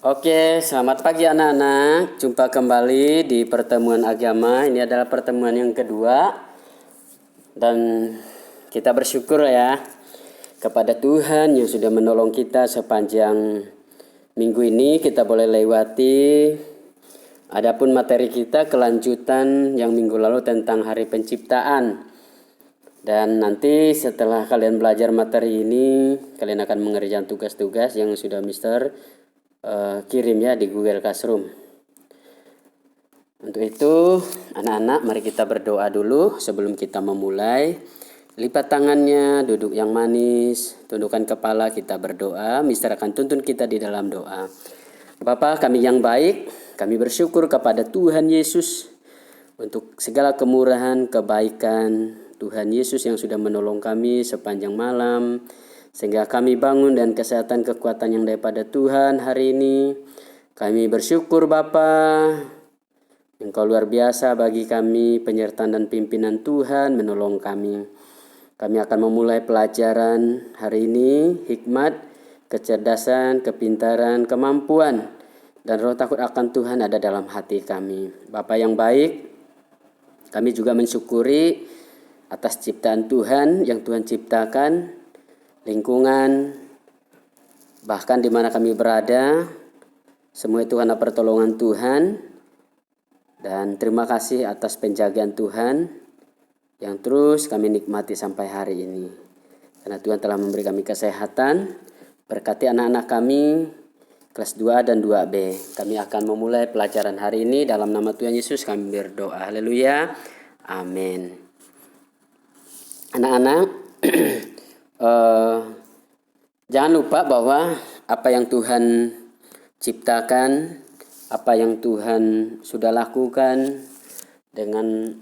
Oke, selamat pagi anak-anak. Jumpa kembali di pertemuan agama. Ini adalah pertemuan yang kedua. Dan kita bersyukur ya kepada Tuhan yang sudah menolong kita sepanjang minggu ini. Kita boleh lewati. Adapun materi kita kelanjutan yang minggu lalu tentang hari penciptaan. Dan nanti setelah kalian belajar materi ini, kalian akan mengerjakan tugas-tugas yang sudah Mister kirim ya di Google Classroom. Untuk itu, anak-anak, mari kita berdoa dulu sebelum kita memulai. Lipat tangannya, duduk yang manis, tundukkan kepala, kita berdoa. Mister akan tuntun kita di dalam doa. Bapa kami yang baik, kami bersyukur kepada Tuhan Yesus untuk segala kemurahan, kebaikan Tuhan Yesus yang sudah menolong kami sepanjang malam, sehingga kami bangun dan kesehatan kekuatan yang daripada Tuhan hari ini. Kami bersyukur Bapa, Engkau luar biasa bagi kami, penyertaan dan pimpinan Tuhan menolong kami. Kami akan memulai pelajaran hari ini, hikmat, kecerdasan, kepintaran, kemampuan, dan roh takut akan Tuhan ada dalam hati kami. Bapa yang baik, kami juga mensyukuri atas ciptaan Tuhan yang Tuhan ciptakan, lingkungan, bahkan di mana kami berada, semua itu karena pertolongan Tuhan. Dan terima kasih atas penjagaan Tuhan yang terus kami nikmati sampai hari ini. Karena Tuhan telah memberi kami kesehatan, berkati anak-anak kami kelas 2 dan 2B. Kami akan memulai pelajaran hari ini dalam nama Tuhan Yesus kami berdoa. Haleluya. Amin. Anak-anak, jangan lupa bahwa apa yang Tuhan ciptakan, apa yang Tuhan sudah lakukan dengan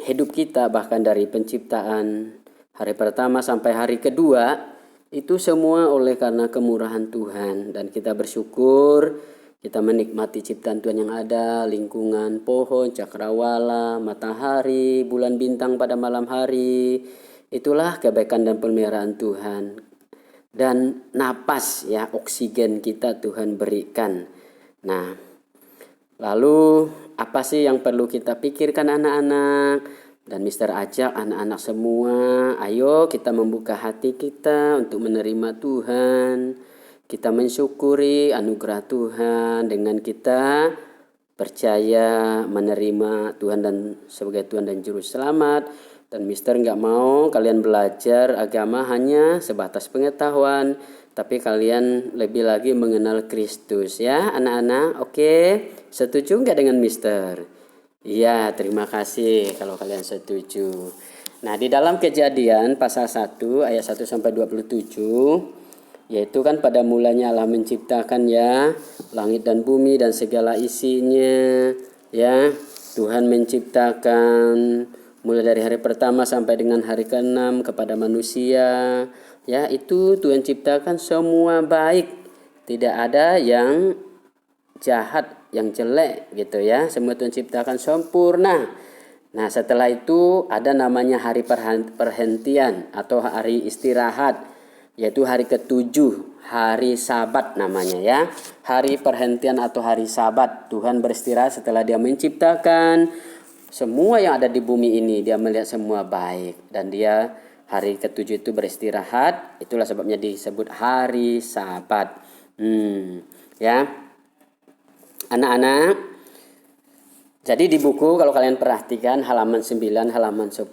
hidup kita, bahkan dari penciptaan hari pertama sampai hari kedua, itu semua oleh karena kemurahan Tuhan. Dan kita bersyukur, kita menikmati ciptaan Tuhan yang ada, lingkungan, pohon, cakrawala, matahari, bulan bintang pada malam hari. Itulah kebaikan dan pemeliharaan Tuhan. Dan napas ya, oksigen kita Tuhan berikan. Nah, lalu apa sih yang perlu kita pikirkan anak-anak? Dan Mister ajak anak-anak semua, ayo kita membuka hati kita untuk menerima Tuhan. Kita mensyukuri anugerah Tuhan dengan kita percaya menerima Tuhan dan sebagai Tuhan dan Juru Selamat. Dan Mister nggak mau kalian belajar agama hanya sebatas pengetahuan, tapi kalian lebih lagi mengenal Kristus ya anak-anak. Oke, setuju nggak dengan Mister? Iya, terima kasih kalau kalian setuju. Nah, di dalam Kejadian pasal 1 ayat 1 sampai 27, yaitu kan pada mulanya Allah menciptakan ya langit dan bumi dan segala isinya ya. Tuhan menciptakan mulai dari hari pertama sampai dengan hari ke-6 kepada manusia ya. Itu Tuhan ciptakan semua baik, tidak ada yang jahat, yang jelek gitu ya. Semua Tuhan ciptakan sempurna. Nah, setelah itu ada namanya hari perhentian atau hari istirahat, yaitu hari ke-7, hari Sabat namanya ya. Hari perhentian atau hari Sabat. Tuhan beristirahat setelah Dia menciptakan semua yang ada di bumi ini. Dia melihat semua baik dan Dia hari ke-7 itu beristirahat. Itulah sebabnya disebut hari Sabat. Ya. Anak-anak, jadi di buku kalau kalian perhatikan halaman 9, halaman 10,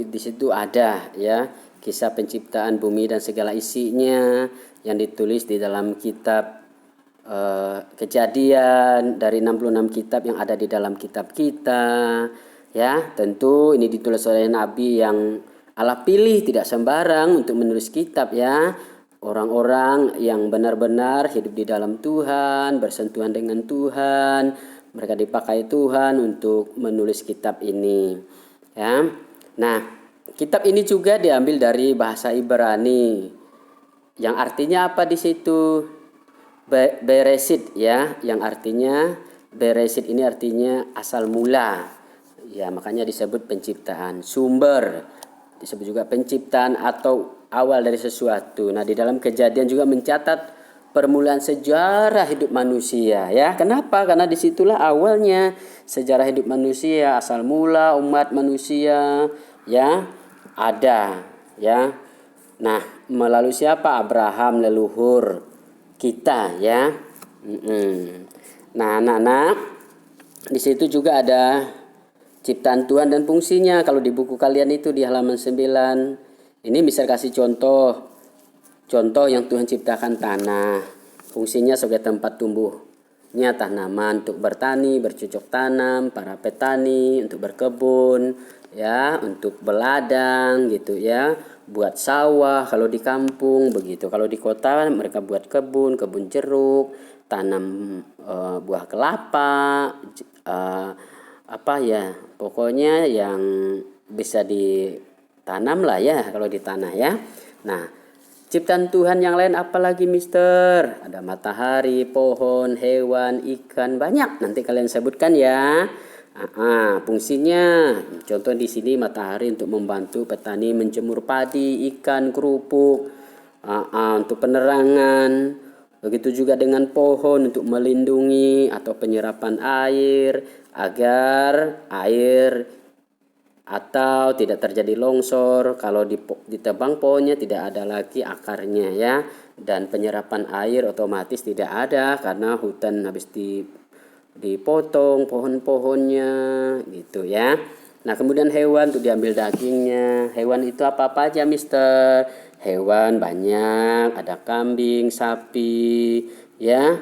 di situ ada ya kisah penciptaan bumi dan segala isinya yang ditulis di dalam kitab Kejadian dari 66 kitab yang ada di dalam kitab kita ya. Tentu ini ditulis oleh nabi yang Allah pilih, tidak sembarang untuk menulis kitab ya. Orang-orang yang benar-benar hidup di dalam Tuhan, bersentuhan dengan Tuhan, mereka dipakai Tuhan untuk menulis kitab ini ya. Nah, kitab ini juga diambil dari bahasa Ibrani yang artinya apa di situ? Beresit ya, yang artinya Beresit ini artinya asal mula ya, makanya disebut penciptaan, sumber, disebut juga penciptaan atau awal dari sesuatu. Nah, di dalam Kejadian juga mencatat permulaan sejarah hidup manusia ya. Kenapa? Karena disitulah awalnya sejarah hidup manusia, asal mula umat manusia ya ada ya. Nah, melalui siapa? Abraham leluhur kita ya. Nah, anak-anak, di situ juga ada ciptaan Tuhan dan fungsinya. Kalau di buku kalian itu di halaman 9, ini bisa kasih contoh. Contoh yang Tuhan ciptakan tanah. Fungsinya sebagai tempat tumbuhnya tanaman untuk bertani, bercocok tanam, para petani untuk berkebun, ya, untuk beladang gitu ya, buat sawah kalau di kampung begitu. Kalau di kota mereka buat kebun jeruk, tanam buah kelapa, apa ya, pokoknya yang bisa ditanam lah ya kalau di tanah ya. Nah, ciptaan Tuhan yang lain apalagi Mister? Ada matahari, pohon, hewan, ikan, banyak. Nanti kalian sebutkan ya. Fungsinya, contoh di sini matahari untuk membantu petani menjemur padi, ikan, kerupuk, untuk penerangan. Begitu juga dengan pohon untuk melindungi atau penyerapan air agar air atau tidak terjadi longsor. Kalau ditebang pohonnya tidak ada lagi akarnya ya, dan penyerapan air otomatis tidak ada karena hutan habis dipotong pohon-pohonnya gitu ya. Nah, kemudian hewan untuk diambil dagingnya. Hewan itu apa-apa aja Mister? Hewan banyak, ada kambing, sapi ya,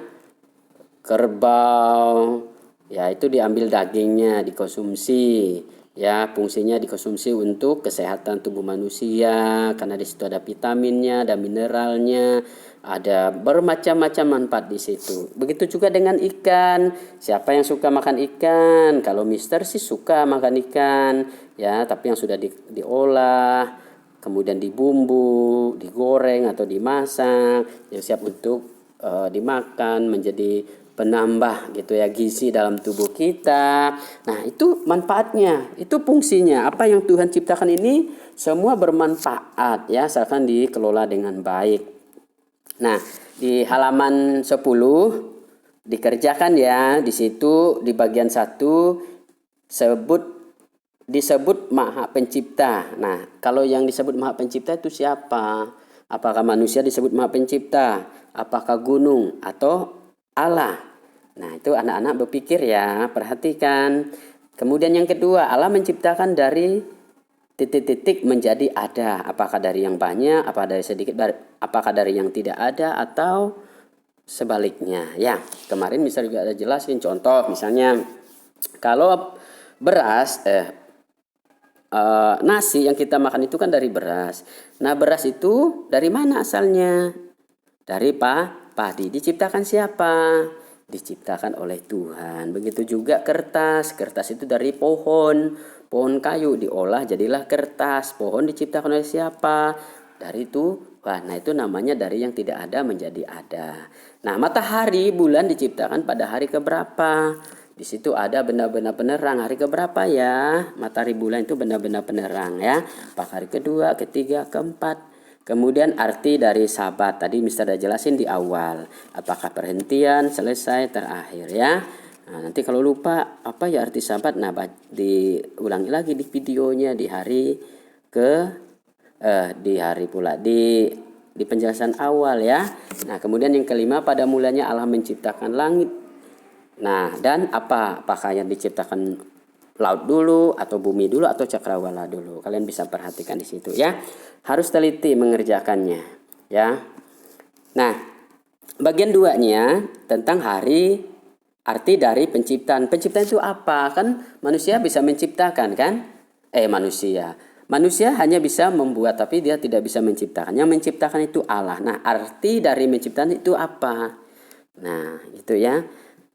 kerbau ya, itu diambil dagingnya, dikonsumsi ya. Fungsinya dikonsumsi untuk kesehatan tubuh manusia karena di situ ada vitaminnya, ada mineralnya, ada bermacam-macam manfaat di situ. Begitu juga dengan ikan. Siapa yang suka makan ikan? Kalau Mister sih suka makan ikan ya, tapi yang sudah diolah, kemudian dibumbu, digoreng atau dimasak, yang siap untuk dimakan, menjadi penambah gitu ya gizi dalam tubuh kita. Nah, itu manfaatnya, itu fungsinya. Apa yang Tuhan ciptakan ini semua bermanfaat ya, asalkan dikelola dengan baik. Nah, di halaman 10 dikerjakan ya. Di situ di bagian 1 disebut Maha Pencipta. Nah, kalau yang disebut Maha Pencipta itu siapa? Apakah manusia disebut Maha Pencipta? Apakah gunung atau Allah? Nah, itu anak-anak berpikir ya, perhatikan. Kemudian yang kedua, Allah menciptakan dari titik-titik menjadi ada. Apakah dari yang banyak, apakah dari sedikit, apakah dari yang tidak ada, atau sebaliknya. Ya, kemarin misalnya juga ada jelasin contoh, misalnya kalau beras, nasi yang kita makan itu kan dari beras. Nah, beras itu dari mana asalnya? Dari padi. Diciptakan siapa? Diciptakan oleh Tuhan. Begitu juga kertas. Kertas itu dari pohon kayu diolah jadilah kertas. Pohon diciptakan oleh siapa? Dari Tuhan. Nah, itu namanya dari yang tidak ada menjadi ada. Nah, matahari, bulan diciptakan pada hari keberapa? Di situ ada benda-benda penerang. Hari keberapa ya? Matahari, bulan itu benda-benda penerang ya. Apakah hari kedua, ketiga, keempat? Kemudian arti dari sabat. Tadi Mister udah jelasin di awal. Apakah perhentian, selesai, terakhir ya. Nah, nanti kalau lupa apa ya arti sabat, nah diulangi lagi di videonya di hari di penjelasan awal ya. Nah, kemudian yang kelima, pada mulanya Allah menciptakan langit. Nah, dan apakah yang diciptakan laut dulu atau bumi dulu atau cakrawala dulu? Kalian bisa perhatikan di situ ya. Harus teliti mengerjakannya ya. Nah, bagian 2-nya tentang hari, arti dari penciptaan. Penciptaan itu apa? Kan manusia bisa menciptakan kan? Manusia hanya bisa membuat tapi dia tidak bisa menciptakan. Yang menciptakan itu Allah. Nah, arti dari menciptakan itu apa? Nah, itu ya.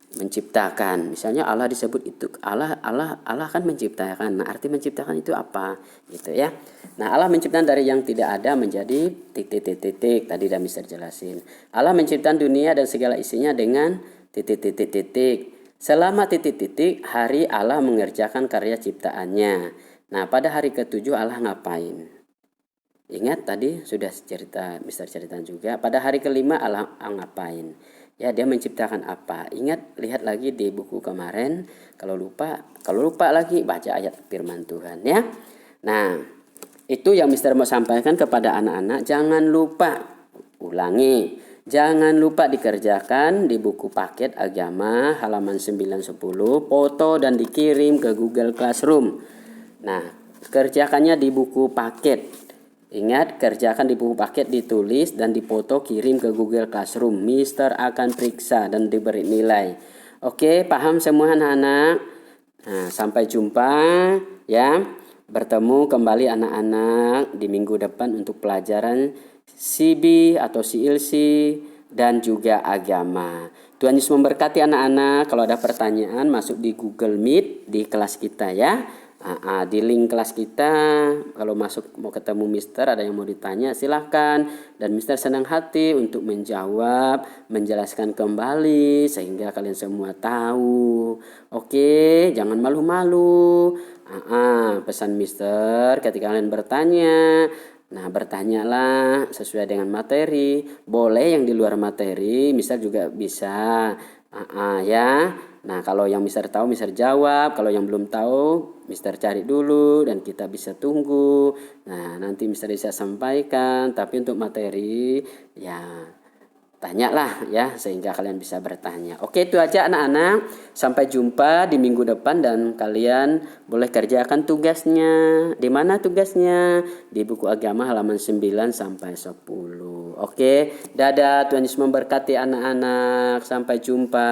Menciptakan, misalnya Allah disebut itu Allah kan menciptakan. Nah, arti menciptakan itu apa gitu ya. Nah, Allah menciptakan dari yang tidak ada menjadi titik-titik. Tadi udah Mister jelasin. Allah menciptakan dunia dan segala isinya dengan titik-titik. Selama titik-titik hari Allah mengerjakan karya ciptaannya. Nah, pada hari ke-7 Allah ngapain? Ingat tadi sudah Mister cerita juga. Pada hari kelima Allah ngapain? Ya, dia menciptakan apa? Ingat, lihat lagi di buku kemarin. Kalau lupa lagi baca ayat firman Tuhan ya. Nah, itu yang Mister mau sampaikan kepada anak-anak. Jangan lupa, ulangi. Jangan lupa dikerjakan di buku paket agama halaman 910, foto dan dikirim ke Google Classroom. Nah, kerjakannya di buku paket. Ingat, kerjakan di buku paket, ditulis dan dipoto, kirim ke Google Classroom. Mister akan periksa dan diberi nilai. Oke, paham semua anak-anak? Nah, sampai jumpa ya. Bertemu kembali anak-anak di minggu depan untuk pelajaran CB atau CLC dan juga agama. Tuhan Yesus memberkati anak-anak. Kalau ada pertanyaan masuk di Google Meet di kelas kita ya. Di link kelas kita, kalau masuk mau ketemu Mister, ada yang mau ditanya silahkan, dan Mister senang hati untuk menjawab, menjelaskan kembali sehingga kalian semua tahu. Oke, jangan malu-malu. Pesan Mister ketika kalian bertanya, nah bertanyalah sesuai dengan materi. Boleh yang di luar materi, Mister juga bisa. Ya. Nah, kalau yang Mister tahu, Mister jawab. Kalau yang belum tahu, Mister cari dulu dan kita bisa tunggu. Nah, nanti Mister bisa sampaikan. Tapi untuk materi, ya tanyalah ya sehingga kalian bisa bertanya. Oke, itu aja anak-anak. Sampai jumpa di minggu depan dan kalian boleh kerjakan tugasnya. Di mana tugasnya? Di buku agama halaman 9 sampai 10. Oke, dadah. Tuhan Yesus memberkati anak-anak. Sampai jumpa.